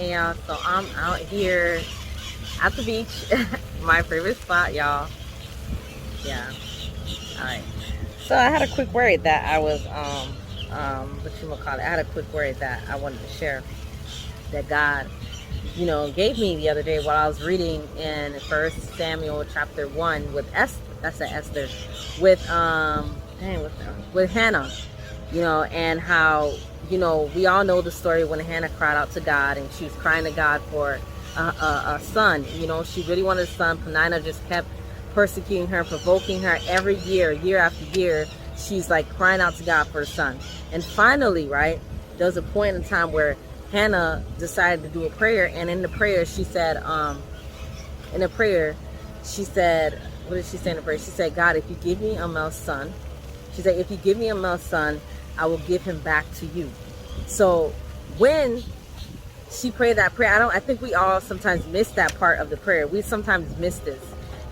Hey y'all, so I'm out here at the beach, my favorite spot, y'all. Yeah, all right. So I had a quick word that I was what you call it. I had a quick word that I wanted to share that God, gave me the other day while I was reading in First Samuel chapter 1 with Esther. That's Esther with with Hannah. And how, we all know the story when Hannah cried out to God and she was crying to God for a son. She really wanted a son. Penina just kept persecuting her, provoking her every year, year after year. She's like crying out to God for a son. And finally, right, there was a point in time where Hannah decided to do a prayer. And in the prayer, she said, what did she say in the prayer? She said, God, if you give me a male son, she said, if you give me a male son, I will give him back to you. So when she prayed that prayer, I think we all sometimes miss that part of the prayer. We sometimes miss this,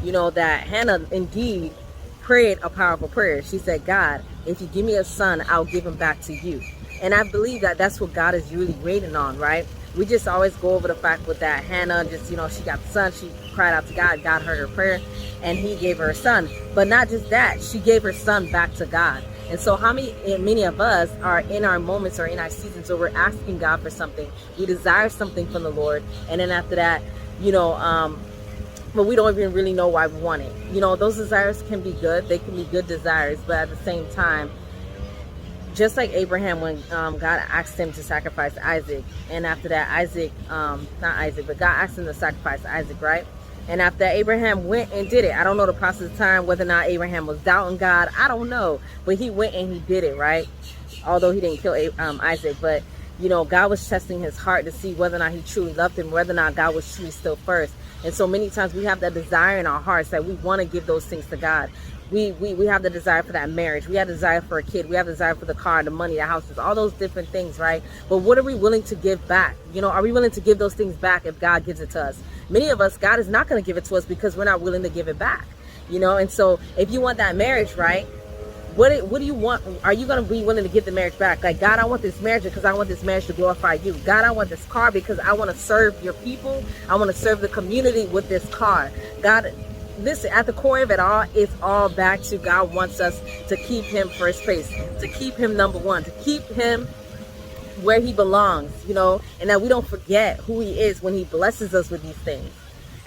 that Hannah indeed prayed a powerful prayer. She said, God, if you give me a son, I'll give him back to you. And I believe that that's what God is really waiting on, right? We just always go over the fact with that Hannah, just, she got the son, she cried out to God, God heard her prayer, and he gave her a son. But not just that, she gave her son back to God. And so many of us are in our moments or in our seasons where we're asking God for something. We desire something from the Lord. And then after that, but we don't even really know why we want it. Those desires can be good. They can be good desires. But at the same time, just like Abraham, when God asked him to sacrifice Isaac, and after that God asked him to sacrifice Isaac, right? And after Abraham went and did it, I don't know the process of time, whether or not Abraham was doubting God, I don't know, but he went and he did it, right? Although he didn't kill Isaac, but God was testing his heart to see whether or not he truly loved him, whether or not God was truly still first. And so many times we have that desire in our hearts that we want to give those things to God. We have the desire for that marriage. We have the desire for a kid. We have the desire for the car, the money, the houses, all those different things, right? But what are we willing to give back? Are we willing to give those things back if God gives it to us? Many of us, God is not going to give it to us because we're not willing to give it back, And so if you want that marriage, right? What do you want? Are you going to be willing to give the marriage back? Like, God, I want this marriage because I want this marriage to glorify you. God, I want this car because I want to serve your people. I want to serve the community with this car. God, listen, at the core of it all, it's all back to God wants us to keep him first place, to keep him number one, to keep him where he belongs, and that we don't forget who he is when he blesses us with these things.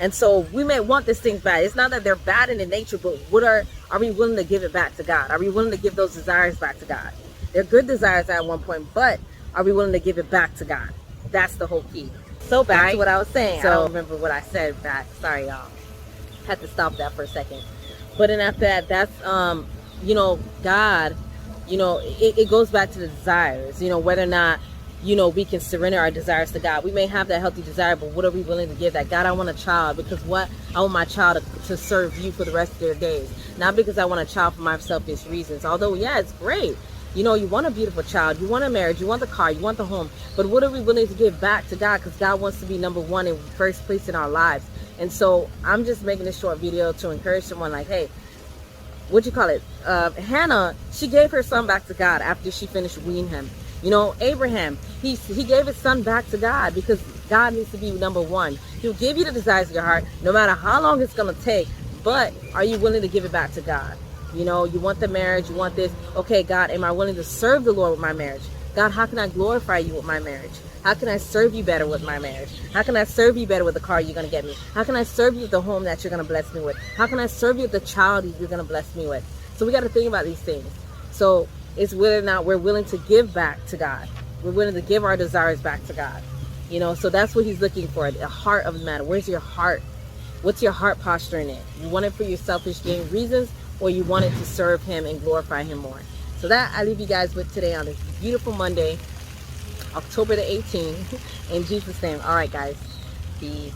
And so we may want these things back. It's not that they're bad in nature, but are we willing to give it back to God? Are we willing to give those desires back to God? They're good desires at one point, but are we willing to give it back to God? That's the whole key. So back to what I was saying. So I don't remember what I said back. Sorry, y'all. Had to stop that for a second. But then after that, that's God, it goes back to the desires, whether or not we can surrender our desires to God. We may have that healthy desire, but what are we willing to give that? God, I want a child because I want my child to serve you for the rest of their days, not because I want a child for my selfish reasons. Although, yeah, it's great. You want a beautiful child, you want a marriage, you want the car, you want the home, but what are we willing to give back to God? Because God wants to be number one and first place in our lives. And so I'm just making this short video to encourage someone like, hey, Hannah, she gave her son back to God after she finished weaning him. Abraham, he gave his son back to God because God needs to be number one. He'll give you the desires of your heart, no matter how long it's going to take, but are you willing to give it back to God? You want the marriage, you want this. Okay, God, am I willing to serve the Lord with my marriage? God, how can I glorify you with my marriage? How can I serve you better with my marriage? How can I serve you better with the car you're going to get me? How can I serve you with the home that you're going to bless me with? How can I serve you with the child you're going to bless me with? So we got to think about these things. So it's whether or not we're willing to give back to God. We're willing to give our desires back to God. So that's what he's looking for, the heart of the matter. Where's your heart? What's your heart posture in it? You want it for your selfish gain reasons, or you want it to serve him and glorify him more? So that I leave you guys with today on this beautiful Monday, October the 18th, in Jesus' name. All right, guys. Peace.